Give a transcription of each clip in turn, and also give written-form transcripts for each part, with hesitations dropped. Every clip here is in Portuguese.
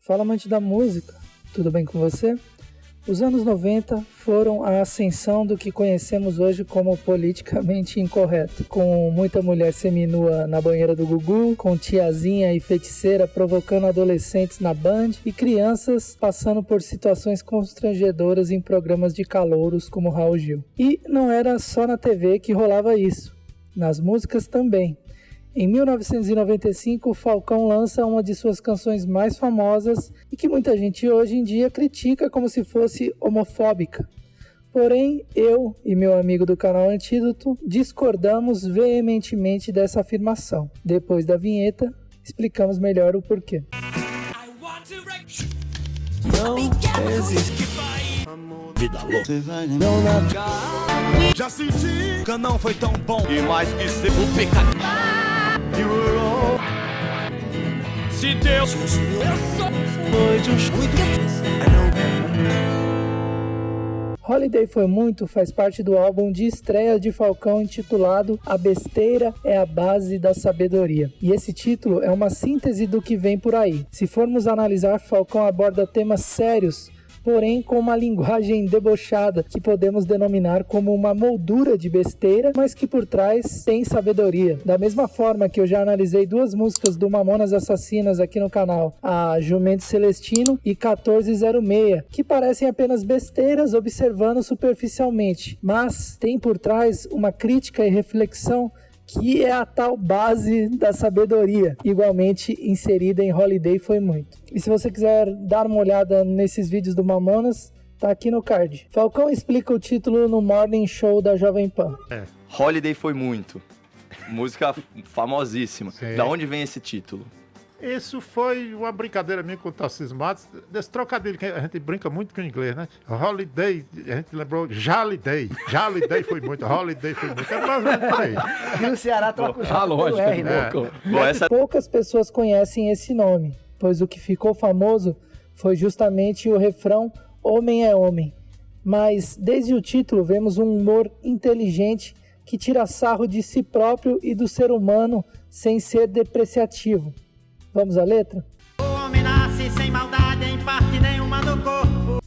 Fala, amante da música, tudo bem com você? Os anos 90 foram a ascensão do que conhecemos hoje como politicamente incorreto, com muita mulher seminua na banheira do Gugu, com tiazinha e feiticeira provocando adolescentes na Band e crianças passando por situações constrangedoras em programas de calouros como Raul Gil. E não era só na TV que rolava isso, nas músicas também. Em 1995, o Falcão lança uma de suas canções mais famosas e que muita gente hoje em dia critica como se fosse homofóbica. Porém, eu e meu amigo do canal Antídoto discordamos veementemente dessa afirmação. Depois da vinheta, explicamos melhor o porquê. Não existe vida louca. Você vai não largar. Já senti que não foi tão bom. E mais que ser o pecado. Se Deus foi de Holiday Foi Muito faz parte do álbum de estreia de Falcão intitulado A Besteira é a Base da Sabedoria. E esse título é uma síntese do que vem por aí. Se formos analisar, Falcão aborda temas sérios, porém com uma linguagem debochada, que podemos denominar como uma moldura de besteira, mas que por trás tem sabedoria. Da mesma forma que eu já analisei duas músicas do Mamonas Assassinas aqui no canal, a Jumento Celestino e 1406, que parecem apenas besteiras observando superficialmente, mas tem por trás uma crítica e reflexão que é a tal base da sabedoria, igualmente inserida em Holiday Foi Muito. E se você quiser dar uma olhada nesses vídeos do Mamonas, tá aqui no card. Falcão explica o título no Morning Show da Jovem Pan. Holiday Foi Muito. Música famosíssima. Sim. Da onde vem esse título? Isso foi uma brincadeira minha com o Tarcísio Matos, desse trocadilho que a gente brinca muito com o inglês, né? Holiday, a gente lembrou Jaliday. Jaliday foi muito, Holiday foi muito. É mais ou menos por aí. E no Ceará troca o J pelo R, né? Bom, essa... Poucas pessoas conhecem esse nome, pois o que ficou famoso foi justamente o refrão Homem é Homem. Mas desde o título vemos um humor inteligente que tira sarro de si próprio e do ser humano sem ser depreciativo. Vamos à letra? O homem nasce sem maldade em parte nenhuma do corpo.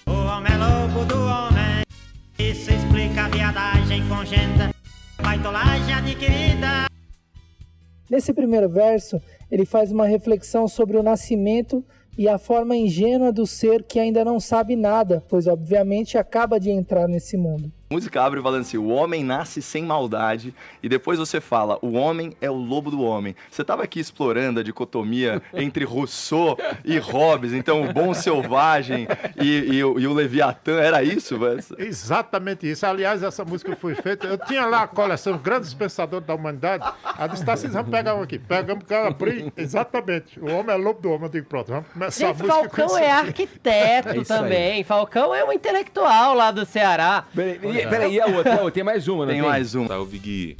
O homem é lobo do homem. Isso explica a viadagem congênita, baitolagem adquirida. Nesse primeiro verso, ele faz uma reflexão sobre o nascimento e a forma ingênua do ser que ainda não sabe nada, pois obviamente acaba de entrar nesse mundo. A música abre falando assim, o homem nasce sem maldade, e depois você fala, o homem é o lobo do homem. Você estava aqui explorando a dicotomia entre Rousseau e Hobbes, então o bom selvagem e o Leviatã, era isso? Exatamente isso. Aliás, essa música foi feita, eu tinha lá a coleção Grandes Pensadores da Humanidade, a disse, Tarcísio, vamos pegar um aqui. Pegamos, abri, exatamente. O homem é lobo do homem, eu digo, pronto, vamos começar Gente, a música. Falcão é arquiteto também. Falcão é um intelectual lá do Ceará. Peraí, e a outra? Tem mais uma, não Tem mais uma. Salve, Gui.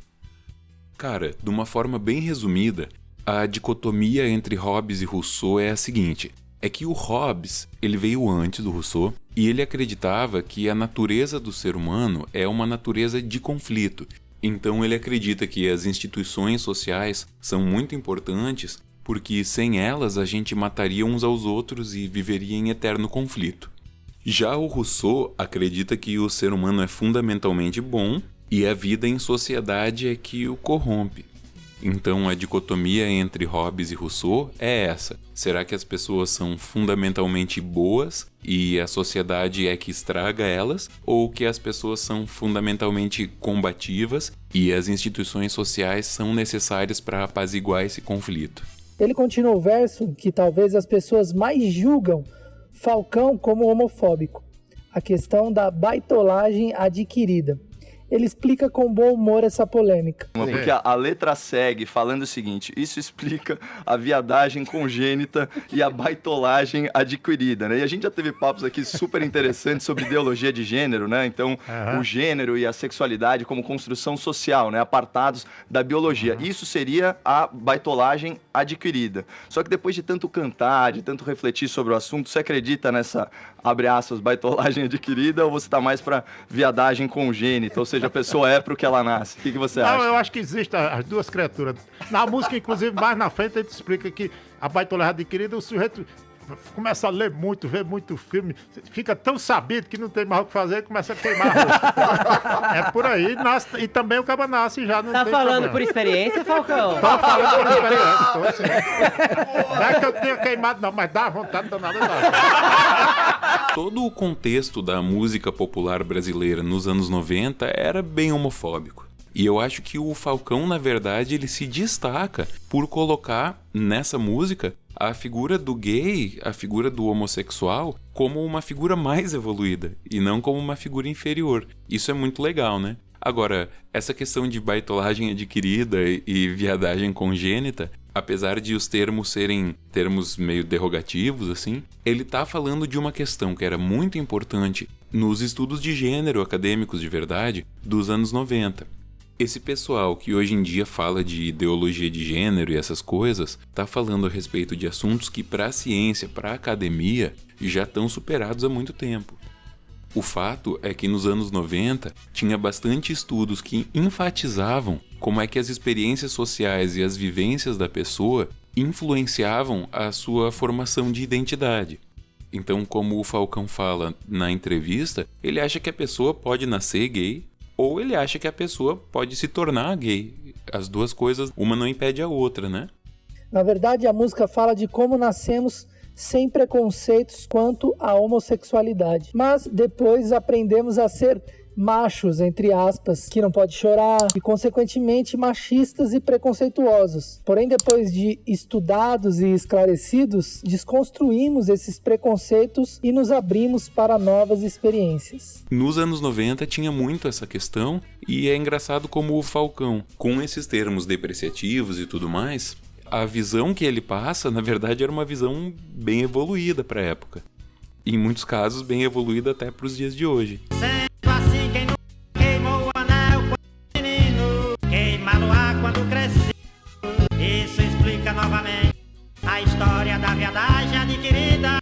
Cara, de uma forma bem resumida, a dicotomia entre Hobbes e Rousseau é a seguinte. É que o Hobbes, ele veio antes do Rousseau e ele acreditava que a natureza do ser humano é uma natureza de conflito. Então ele acredita que as instituições sociais são muito importantes porque sem elas a gente mataria uns aos outros e viveria em eterno conflito. Já o Rousseau acredita que o ser humano é fundamentalmente bom e a vida em sociedade é que o corrompe. Então a dicotomia entre Hobbes e Rousseau é essa. Será que as pessoas são fundamentalmente boas e a sociedade é que estraga elas? Ou que as pessoas são fundamentalmente combativas e as instituições sociais são necessárias para apaziguar esse conflito? Ele continua o verso que talvez as pessoas mais julgam Falcão como homofóbico, a questão da baitolagem adquirida. Ele explica com bom humor essa polêmica. Porque a letra segue falando o seguinte, isso explica a viadagem congênita e a baitolagem adquirida, né? E a gente já teve papos aqui super interessantes sobre ideologia de gênero, né? Então, o gênero e a sexualidade como construção social, né? Apartados da biologia. Isso seria a baitolagem adquirida. Só que depois de tanto cantar, de tanto refletir sobre o assunto, você acredita nessa, abre aspas, baitolagem adquirida ou você tá mais pra viadagem congênita? Ou seja, seja, a pessoa é pro que ela nasce. O que você acha? Não, eu acho que existem as duas criaturas. Na música, inclusive, mais na frente, a gente explica que a baitolagem adquirida, o sujeito começa a ler muito, ver muito filme, fica tão sabido que não tem mais o que fazer e começa a queimar a rosto. É por aí, nasce, e também o cara nasce já, não Tá tem falando problema. por experiência, Falcão? Tô falando por experiência, tô assim. Não é que eu tenha queimado não, mas dá vontade danada. Todo o contexto da música popular brasileira nos anos 90 era bem homofóbico. E eu acho que o Falcão, na verdade, ele se destaca por colocar nessa música a figura do gay, a figura do homossexual, como uma figura mais evoluída e não como uma figura inferior. Isso é muito legal, né? Agora, essa questão de baitolagem adquirida e viadagem congênita, apesar de os termos serem termos meio derrogativos, assim, ele tá falando de uma questão que era muito importante nos estudos de gênero acadêmicos de verdade dos anos 90. Esse pessoal que hoje em dia fala de ideologia de gênero e essas coisas, tá falando a respeito de assuntos que para a ciência, para a academia, já estão superados há muito tempo. O fato é que nos anos 90 tinha bastante estudos que enfatizavam como é que as experiências sociais e as vivências da pessoa influenciavam a sua formação de identidade. Então, como o Falcão fala na entrevista, ele acha que a pessoa pode nascer gay, ou ele acha que a pessoa pode se tornar gay. As duas coisas, uma não impede a outra, né? Na verdade, a música fala de como nascemos sem preconceitos quanto à homossexualidade. Mas depois aprendemos a ser machos, entre aspas, que não pode chorar e, consequentemente, machistas e preconceituosos. Porém, depois de estudados e esclarecidos, desconstruímos esses preconceitos e nos abrimos para novas experiências. Nos anos 90 tinha muito essa questão e é engraçado como o Falcão, com esses termos depreciativos e tudo mais, a visão que ele passa, na verdade, era uma visão bem evoluída para a época. Em muitos casos, bem evoluída até para os dias de hoje. Isso explica novamente a história da viadagem adquirida.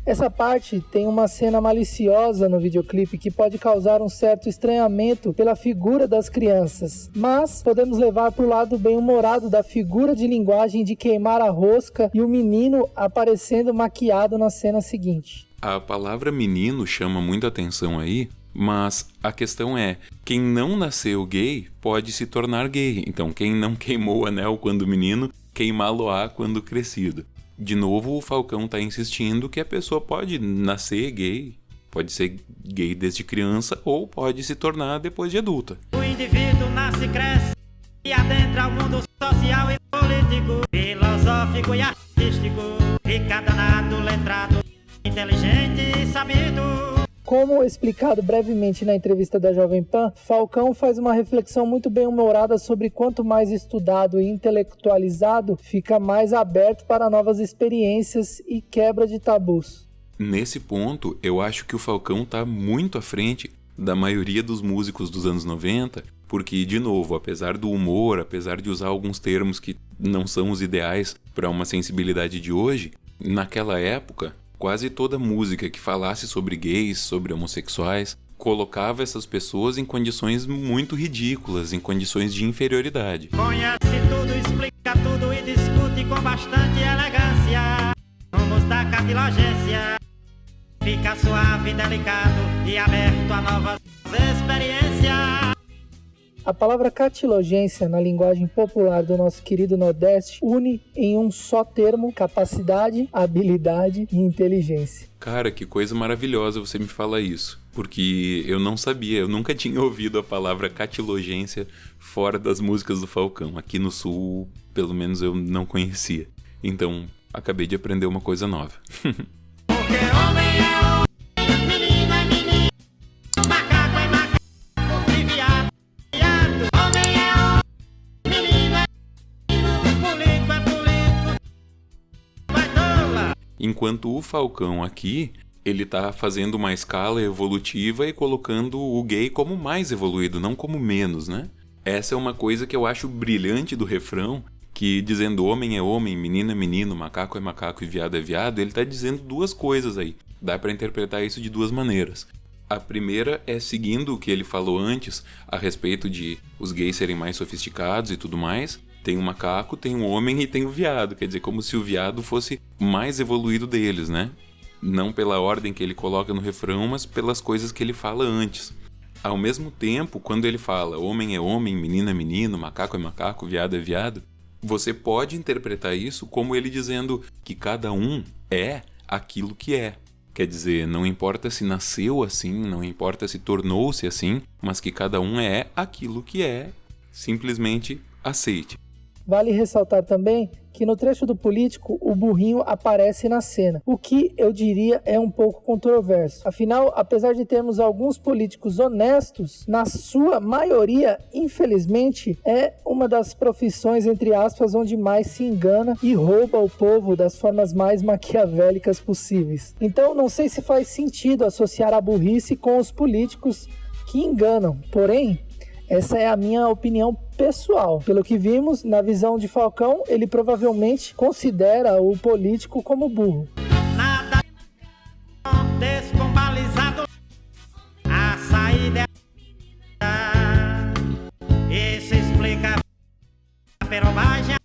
Essa parte tem uma cena maliciosa no videoclipe que pode causar um certo estranhamento pela figura das crianças, mas podemos levar para o lado bem-humorado da figura de linguagem de queimar a rosca e o menino aparecendo maquiado na cena seguinte. A palavra menino chama muita atenção aí, mas a questão é, quem não nasceu gay pode se tornar gay. Então, quem não queimou o anel quando menino, queimá-lo-á quando crescido. De novo, o Falcão está insistindo que a pessoa pode nascer gay, pode ser gay desde criança ou pode se tornar depois de adulta. O indivíduo nasce, cresce e adentra o mundo social e político, filosófico e artístico. Fica danado, letrado, inteligente e sabido. Como explicado brevemente na entrevista da Jovem Pan, Falcão faz uma reflexão muito bem-humorada sobre quanto mais estudado e intelectualizado, fica mais aberto para novas experiências e quebra de tabus. Nesse ponto, eu acho que o Falcão está muito à frente da maioria dos músicos dos anos 90, porque, de novo, apesar do humor, apesar de usar alguns termos que não são os ideais para uma sensibilidade de hoje, naquela época, quase toda música que falasse sobre gays, sobre homossexuais, colocava essas pessoas em condições muito ridículas, em condições de inferioridade. Conhece tudo, explica tudo e discute com bastante elegância. Rumos da cartilagência. Fica suave, delicado e aberto a novas experiências. A palavra catilogência, na linguagem popular do nosso querido Nordeste, une em um só termo capacidade, habilidade e inteligência. Cara, que coisa maravilhosa você me falar isso, porque eu não sabia, eu nunca tinha ouvido a palavra catilogência fora das músicas do Falcão. Aqui no Sul, pelo menos eu não conhecia. Então, acabei de aprender uma coisa nova. Porque homem é homem, menino é menino, macaco é macaco e viado é viado. Homem é homem, menino é menino, político é político, baitola. Enquanto o Falcão aqui, ele tá fazendo uma escala evolutiva e colocando o gay como mais evoluído, não como menos, né? Essa é uma coisa que eu acho brilhante do refrão, que dizendo homem é homem, menino é menino, macaco é macaco e viado é viado, ele tá dizendo duas coisas aí. Dá pra interpretar isso de duas maneiras. A primeira é seguindo o que ele falou antes, a respeito de os gays serem mais sofisticados e tudo mais. Tem o macaco, tem o homem e tem o viado. Quer dizer, como se o viado fosse mais evoluído deles, né? Não pela ordem que ele coloca no refrão, mas pelas coisas que ele fala antes. Ao mesmo tempo, quando ele fala homem é homem, menino é menino, macaco é macaco, viado é viado, você pode interpretar isso como ele dizendo que cada um é aquilo que é. Quer dizer, não importa se nasceu assim, não importa se tornou-se assim, mas que cada um é aquilo que é, simplesmente aceite. Vale ressaltar também que no trecho do Político, o burrinho aparece na cena, o que eu diria é um pouco controverso. Afinal, apesar de termos alguns políticos honestos, na sua maioria, infelizmente, é uma das profissões, entre aspas, onde mais se engana e rouba o povo das formas mais maquiavélicas possíveis. Então, não sei se faz sentido associar a burrice com os políticos que enganam. Porém, essa é a minha opinião pessoal. Pelo que vimos, na visão de Falcão, ele provavelmente considera o político como burro. Nada descombalizado, a saída é... Isso explica a perobagem.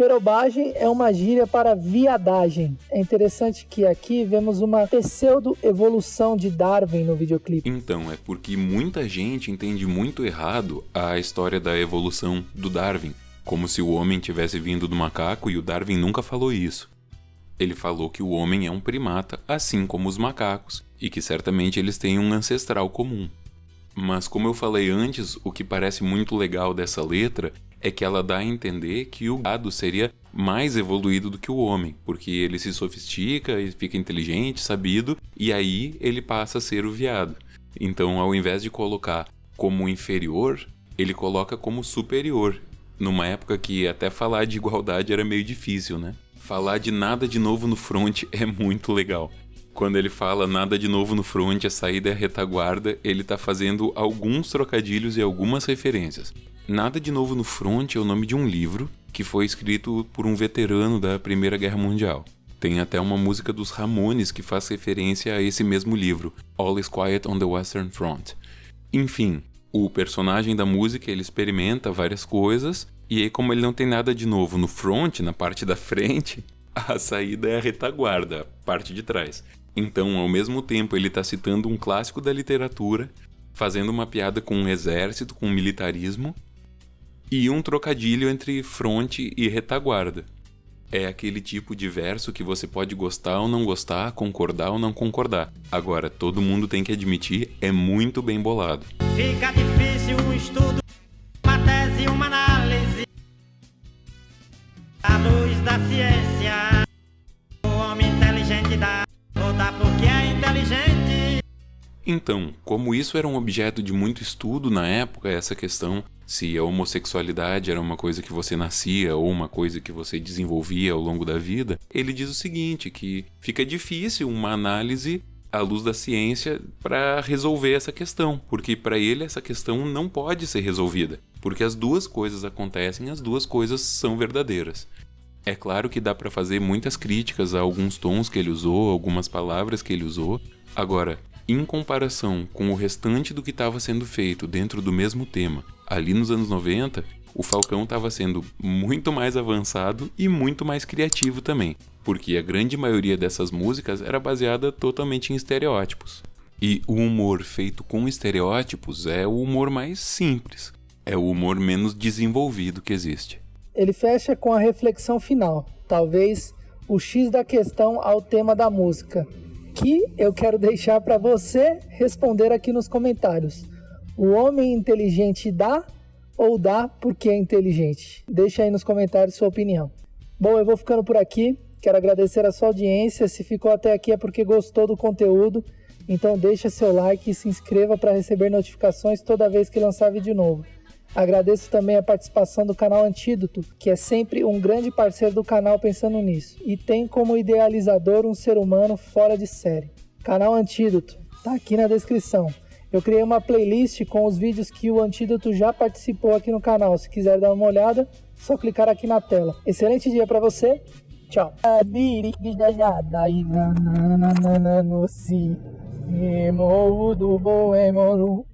Perobagem é uma gíria para viadagem. É interessante que aqui vemos uma pseudo-evolução de Darwin no videoclipe. Então, é porque muita gente entende muito errado a história da evolução do Darwin, como se o homem tivesse vindo do macaco, e o Darwin nunca falou isso. Ele falou que o homem é um primata, assim como os macacos, e que certamente eles têm um ancestral comum. Mas como eu falei antes, o que parece muito legal dessa letra é que ela dá a entender que o gado seria mais evoluído do que o homem, porque ele se sofistica e fica inteligente, sabido, e aí ele passa a ser o viado. Então, ao invés de colocar como inferior, ele coloca como superior, numa época que até falar de igualdade era meio difícil, né? Falar de nada de novo no front é muito legal. Quando ele fala nada de novo no front, a saída é a retaguarda, ele tá fazendo alguns trocadilhos e algumas referências. Nada de Novo no Front é o nome de um livro que foi escrito por um veterano da Primeira Guerra Mundial. Tem até uma música dos Ramones que faz referência a esse mesmo livro, All is Quiet on the Western Front. Enfim, o personagem da música ele experimenta várias coisas e aí, como ele não tem nada de novo no front, na parte da frente, a saída é a retaguarda, a parte de trás. Então, ao mesmo tempo, ele está citando um clássico da literatura, fazendo uma piada com um exército, com um militarismo, e um trocadilho entre fronte e retaguarda. É aquele tipo de verso que você pode gostar ou não gostar, concordar ou não concordar. Agora, todo mundo tem que admitir, é muito bem bolado. Fica difícil um estudo, uma tese, uma análise. À luz da ciência, o homem inteligente dá, ou dá porque é inteligente. Então, como isso era um objeto de muito estudo na época, essa questão se a homossexualidade era uma coisa que você nascia ou uma coisa que você desenvolvia ao longo da vida, ele diz o seguinte, que fica difícil uma análise à luz da ciência para resolver essa questão, porque para ele essa questão não pode ser resolvida, porque as duas coisas acontecem, as duas coisas são verdadeiras. É claro que dá para fazer muitas críticas a alguns tons que ele usou, algumas palavras que ele usou. Agora, em comparação com o restante do que estava sendo feito dentro do mesmo tema, ali nos anos 90, o Falcão estava sendo muito mais avançado e muito mais criativo também, porque a grande maioria dessas músicas era baseada totalmente em estereótipos. E o humor feito com estereótipos é o humor mais simples, é o humor menos desenvolvido que existe. Ele fecha com a reflexão final, talvez o X da questão ao tema da música, que eu quero deixar para você responder aqui nos comentários. O homem inteligente dá ou dá porque é inteligente? Deixa aí nos comentários sua opinião. Bom, eu vou ficando por aqui. Quero agradecer a sua audiência. Se ficou até aqui é porque gostou do conteúdo. Então deixa seu like e se inscreva para receber notificações toda vez que lançar vídeo novo. Agradeço também a participação do canal Antídoto, que é sempre um grande parceiro do canal pensando nisso. E tem como idealizador um ser humano fora de série. Canal Antídoto, tá aqui na descrição. Eu criei uma playlist com os vídeos que o Antídoto já participou aqui no canal. Se quiser dar uma olhada, só clicar aqui na tela. Excelente dia para você Tchau. No si, do boemoro.